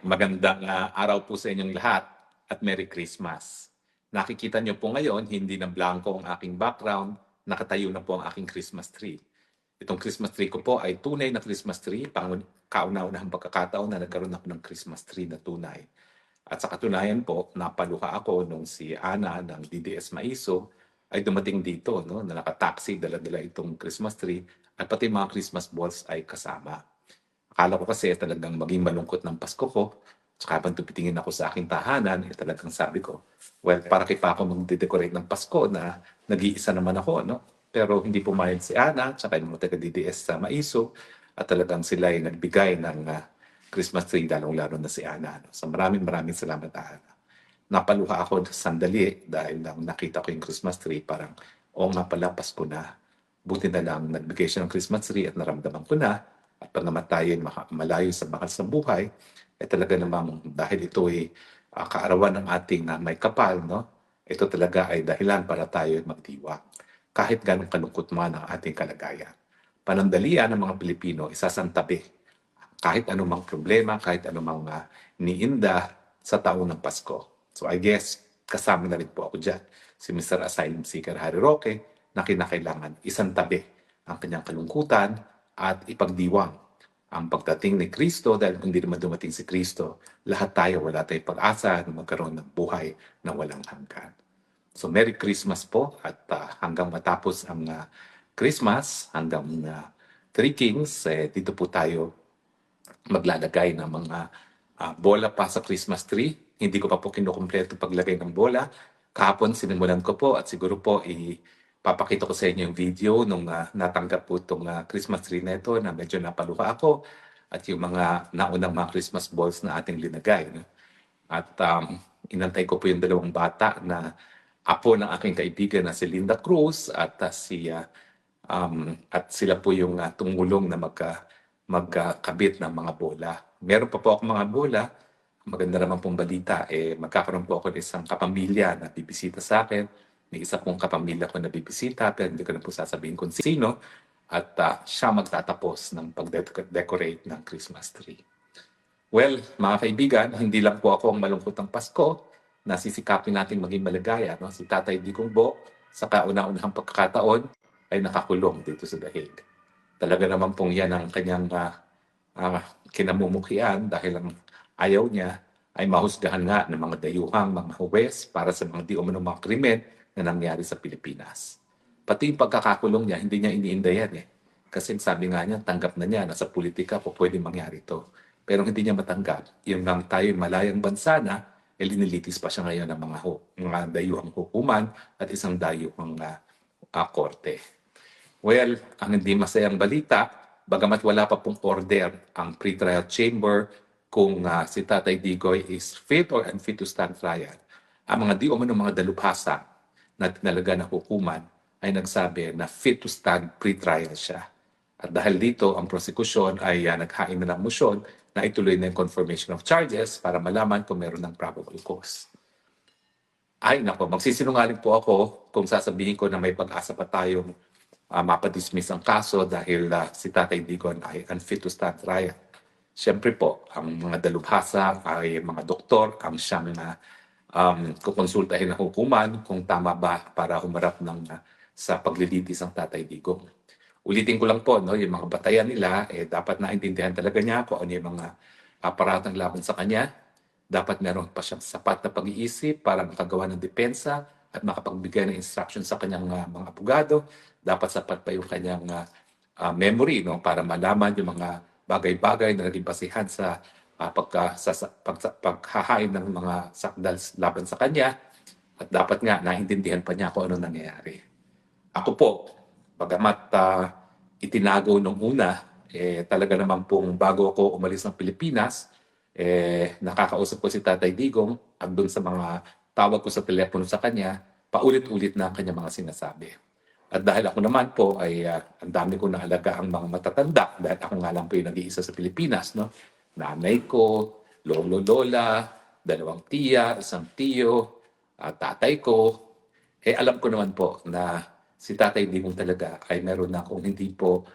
Magandang araw po sa inyong lahat at Merry Christmas. Nakikita niyo po ngayon, hindi na blanco ang aking background, nakatayo na po ang aking Christmas tree. Itong Christmas tree ko po ay tunay na Christmas tree, kauna-unahang pagkakataon na nagkaroon ako ng Christmas tree na tunay. At sa katunayan po, napaluha ako nung si Ana ng DDS Maiso ay dumating dito, no, na nakataxi, dala-dala itong Christmas tree at pati mga Christmas balls ay kasama. Akala ko kasi talagang maging malungkot ng Pasko ko, tsaka habang tumitingin ako sa aking tahanan, talagang sabi ko, well, para kay pa ako magde-decorate ng Pasko na nag-iisa naman ako, no? Pero hindi pumayag si Ana, tsaka yung mga taga-DDS sa Maiso, at talagang sila ay nagbigay ng Christmas tree, lalong-lalo na si Ana. No? So maraming salamat, Ana. Napaluha ako sandali dahil nang nakita ko yung Christmas tree, parang, oo nga pala, Pasko na. Buti na lang nagbigay siya ng Christmas tree at naramdaman ko na at pag namatayin malayo sa bakal sa buhay, talaga namang dahil ito ay kaarawan ng ating na may kapal, no? Ito talaga ay dahilan para tayo magdiwa. Kahit ganong kalungkot man ang ating kalagayan. Panandalian ng mga Pilipino, isasantabi. Kahit anumang problema, kahit anumang niinda sa taon ng Pasko. So I guess, kasama na rin po ako dyan. Si Mr. Asylum Seeker Harry Roque, na kinakailangan isantabi ang kanyang kalungkutan at ipagdiwang ang pagdating ni Kristo, dahil kung hindi naman dumating si Kristo, lahat tayo, wala tayong pag-asa na magkaroon ng buhay na walang hanggan. So Merry Christmas po at hanggang matapos ang Christmas, hanggang Three Kings, dito po tayo maglalagay ng mga bola pa sa Christmas tree. Hindi ko pa po kinukumpleto paglagay ng bola. Kahapon sinimulan ko po at siguro po papakita ko sa inyo yung video nung natanggap po itong Christmas tree na ito na medyo napaluha ako at yung mga naunang mga Christmas balls na ating linagay. No? At inantay ko po yung dalawang bata na apo ng aking kaibigan na si Linda Cruz at at sila po yung tumulong na magkabit ng mga bola. Meron pa po ako mga bola. Maganda naman pong balita, magkakaroon po ako ng isang kapamilya na bibisita sa akin. May isa pong kapamilya ko na bibisita, pero hindi ko na po sasabihin kung sino. At siya magtatapos ng pag-decorate ng Christmas tree. Well, mga kaibigan, hindi lang po ako ang malungkot ng Pasko. Nasisikapin natin maging maligaya. No? Si Tatay Digong Bo, sa kauna-unahang pagkakataon, ay nakakulong dito sa Dahig. Talaga naman pong yan ang kanyang kinamumukian dahil ang ayaw niya ay mahusgahan nga ng mga dayuhang mga huwes para sa mga di umano mga krimen na nangyari sa Pilipinas. Pati yung pagkakakulong niya, hindi niya iniinda yan eh. Kasi sabi nga niya, tanggap na niya na sa politika po pwede mangyari ito. Pero hindi niya matanggap. Yung nang tayo malayang bansa na, linilitis pa siya ngayon ng mga dayuhang hukuman at isang dayuhang korte. Well, ang hindi masayang balita, bagamat wala pa pong order ang pre-trial chamber kung si Tatay Digoy is fit or unfit to stand trial, ang mga di umano mga dalubhasa na tinalaga ng hukuman ay nagsabi na fit to stand pre-trial siya. At dahil dito, ang prosecution ay naghain na ng motion na ituloy na yung confirmation of charges para malaman kung meron ng probable cause. Ay nako, magsisinungaling po ako kung sasabihin ko na may pag-asa pa tayong mapadismiss ang kaso dahil si Tatay Digon ay unfit to stand trial. Siyempre po, ang mga dalubhasa ay mga doktor, ang siyang kukonsultahin ng hukuman kung tama ba para humarap sa paglilitis ang Tatay Digong. Ulitin ko lang po, no, yung mga batayan nila, dapat naintindihan talaga niya kung ano yung mga aparatang laban sa kanya. Dapat meron pa siyang sapat na pag-iisip para makagawa ng depensa at makapagbigay ng instruction sa kanyang mga abogado. Dapat sapat pa yung kanyang memory, no, para malaman yung mga bagay-bagay na naging basihan sa paghahain ng mga sakdal laban sa kanya. At dapat nga naintindihan pa niya kung ano nangyayari. Ako po, bagamat itinago nung una, talaga naman pong bago ako umalis ng Pilipinas, nakakausap ko si Tatay Digong at doon sa mga tawag ko sa telepono sa kanya, paulit-ulit na ang kanya mga sinasabi. At dahil ako naman po ay ang dami ko naalaga ang mga matatanda dahil ako nga lang po yung nag-iisa sa Pilipinas. No? Nanay ko, lolo-lola, dalawang tiya, isang tiyo, tatay ko. Alam ko naman po na si Tatay Digong talaga ay meron na kung hindi po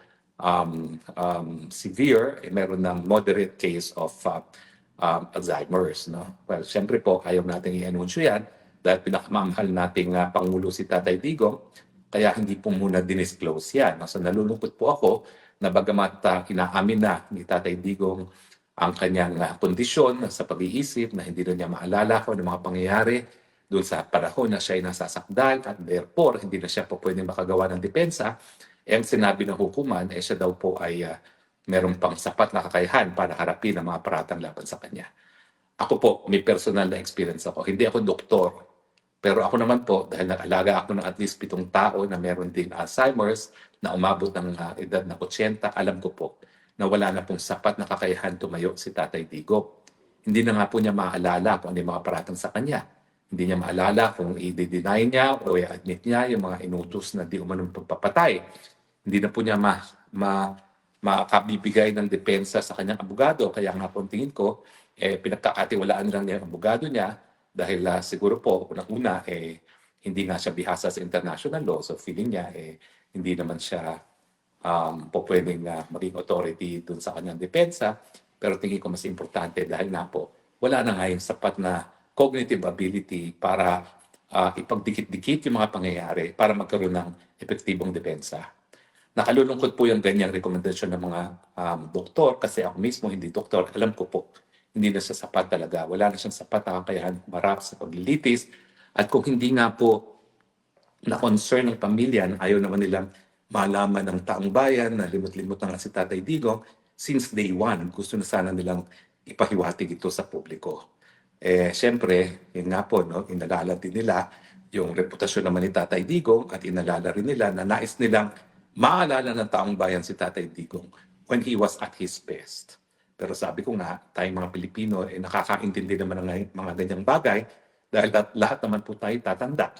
severe, meron ng moderate case of Alzheimer's. No? Well, siyempre po, ayaw natin i-anunsyo yan dahil pinakamamahal nating Pangulo si Tatay Digong, kaya hindi po muna dinisclose yan. No? So nalulungkot po ako na bagamat inaamin na ni Tatay Digong ang kanyang kondisyon sa pag-iisip na hindi na niya maalala kung ano mga pangyayari doon sa panahon na siya ay nasasakdal at therefore hindi na siya po pwedeng makagawa ng depensa, ang sinabi ng hukuman siya daw po ay meron pang sapat na kakayahan para harapin ang mga paratang laban sa kanya. Ako po, may personal na experience ako. Hindi ako doktor, pero ako naman po, dahil nag-alaga ako ng at least 7 tao na meron din Alzheimer's, na umabot ng edad na 80, alam ko po na wala na pong sapat na kakayahan tumayo si Tatay Digong. Hindi na nga po niya maalala kung ano yung mga paratang sa kanya. Hindi niya maalala kung i-deny niya o i-admit niya yung mga inutos na di umanong pagpapatay. Hindi na po niya makabibigay ng depensa sa kanyang abogado. Kaya nga po tingin ko, pinagkakatiwalaan lang niya ang abogado niya dahil siguro po, unang-una, hindi nga siya bihasa sa international law. So feeling niya, hindi naman siya po pwedeng maging authority dun sa kanyang depensa. Pero tingin ko mas importante dahil nga po, wala na nga yung sapat na cognitive ability para ipagdikit-dikit yung mga pangyayari para magkaroon ng epektibong depensa. Nakalulungkot po yung ganyang rekomendasyon ng mga doktor kasi ako mismo hindi doktor. Alam ko po, hindi na siya sapat talaga. Wala na siyang sapat na kakayahan marap sa paglilitis. At kung hindi nga po na-concern ng pamilya, ayaw naman nilang malaman ng taong bayan na limot-limot na nga si Tatay Digong, since day one, gusto na sana nilang ipahiwatig ito sa publiko. Siyempre, yun nga po, no, inalala din nila yung reputasyon naman ni Tatay Digong at inalala rin nila na nais nilang maalala ng taong bayan si Tatay Digong when he was at his best. Pero sabi ko nga, tayong mga Pilipino, nakakaintindi naman ng mga ganyang bagay dahil lahat naman po tayo tatanda.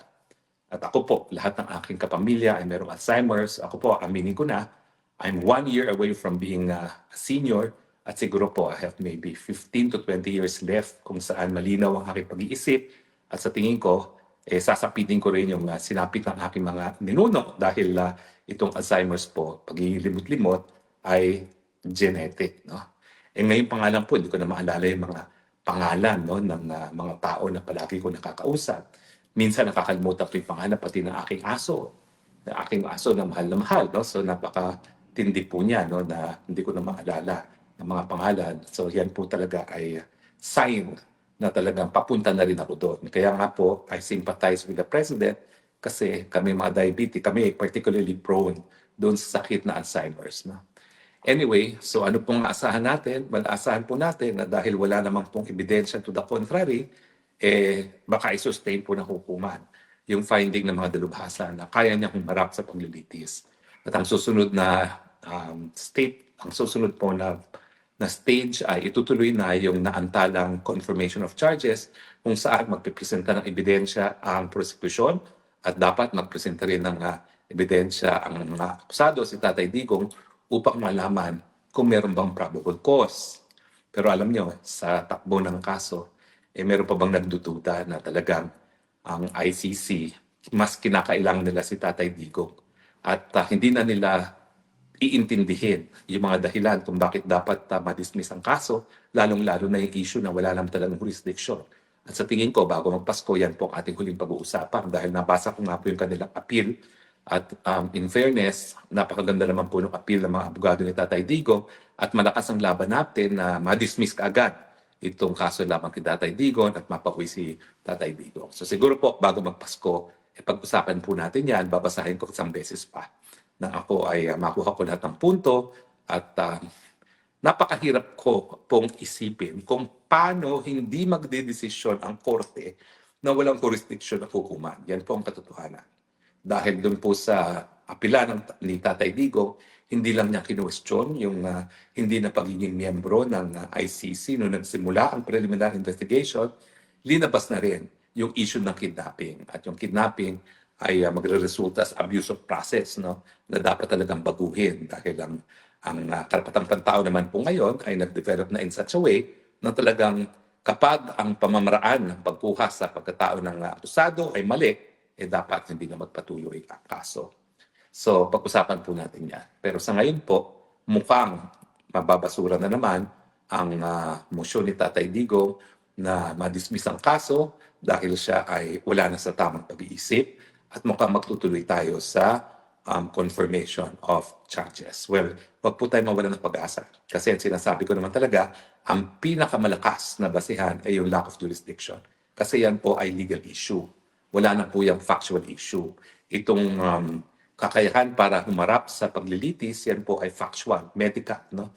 At ako po, lahat ng aking kapamilya ay merong Alzheimer's. Ako po, aminin ko na, I'm 1 year away from being a senior at siguro po I have maybe 15 to 20 years left kung saan malinaw ang aking pag-iisip. At sa tingin ko, sasapitin ko rin yung sinapit ng aking mga ninuno dahil itong Alzheimer's po, pag-ilimot-limot ay genetic. No? Ngayon pa nga lang po, hindi ko na maalala yung mga pangalan no, ng mga tao na palagi ko nakakausap. Minsan nakakalimutan ko yung pangalan pati ng aking aso. Ng aking aso na mahal na mahal. No? So napaka-tindi po niya no, na hindi ko na maalala ng mga pangalan. So yan po talaga ay sign na talagang papunta na rin ako doon. Kaya nga po, I sympathize with the President kasi kami mga diabetes, kami particularly prone doon sa sakit na Alzheimer's. No? Anyway, so ano pong aasahan natin? Well, aasahan po natin na dahil wala namang pong ebidensya to the contrary, baka i-sustain po ng hukuman yung finding ng mga dalubhasa na kaya niya humarap sa paglilitis. At ang susunod na ang susunod po na stage ay itutuloy na yung naantalang confirmation of charges kung saan magpipresenta ng ebidensya ang prosecution at dapat magpresenta rin ng ebidensya ang mga akusado si Tatay Digong upang malaman kung meron bang probable cause. Pero alam nyo, sa takbo ng kaso, meron pa bang nagdududa na talagang ang ICC mas kinakailangan nila si Tatay Digong at hindi na nila iintindihin yung mga dahilan kung bakit dapat ma-dismiss ang kaso, lalong-lalo na yung issue na wala naman talagang jurisdiction. At sa tingin ko, bago magpasko, yan po ang ating huling pag-uusapan dahil nabasa ko nga po yung kanilang appeal at in fairness, napakaganda naman po ng appeal ng mga abogado ni Tatay Digong at malakas ang laban natin na ma-dismiss kaagad itong kaso lamang kay Tatay Digong at mapauwi si Tatay Digong. So siguro po, bago magpasko, pag-usapan po natin yan, babasahin ko isang beses pa na ako ay makuha ko lahat ng punto at napakahirap ko pong isipin kung paano hindi magdedesisyon ang korte na walang jurisdiction ng hukuman. Yan po ang katotohanan. Dahil doon po sa apela ni Tatay Digong, hindi lang niya kinwestiyon yung hindi na pagiging miyembro ng ICC noong nagsimula ang preliminary investigation, linabas na rin yung issue ng kidnapping. At yung kidnapping ay magre-resulta sa abuse of process, no? Na dapat talagang baguhin dahil ang karapatang pantao naman po ngayon ay nag-develop na in such a way na talagang kapag ang pamamaraan ng pagkuha sa pagkatao ng akusado ay mali, dapat hindi na magpatuloy ang kaso. So, pag-usapan po natin yan. Pero sa ngayon po, mukhang mababasura na naman ang motion ni Tatay Digong na madismiss ang kaso dahil siya ay wala na sa tamang pag-iisip at mukhang magtutuloy tayo sa confirmation of charges. Well, wag po tayo mawala ng pag-asa kasi ang sinasabi ko naman talaga, ang pinakamalakas na basihan ay yung lack of jurisdiction kasi yan po ay legal issue. Wala na po yung factual issue. Itong kakayahan para humarap sa paglilitis, yan po ay factual, medical, no?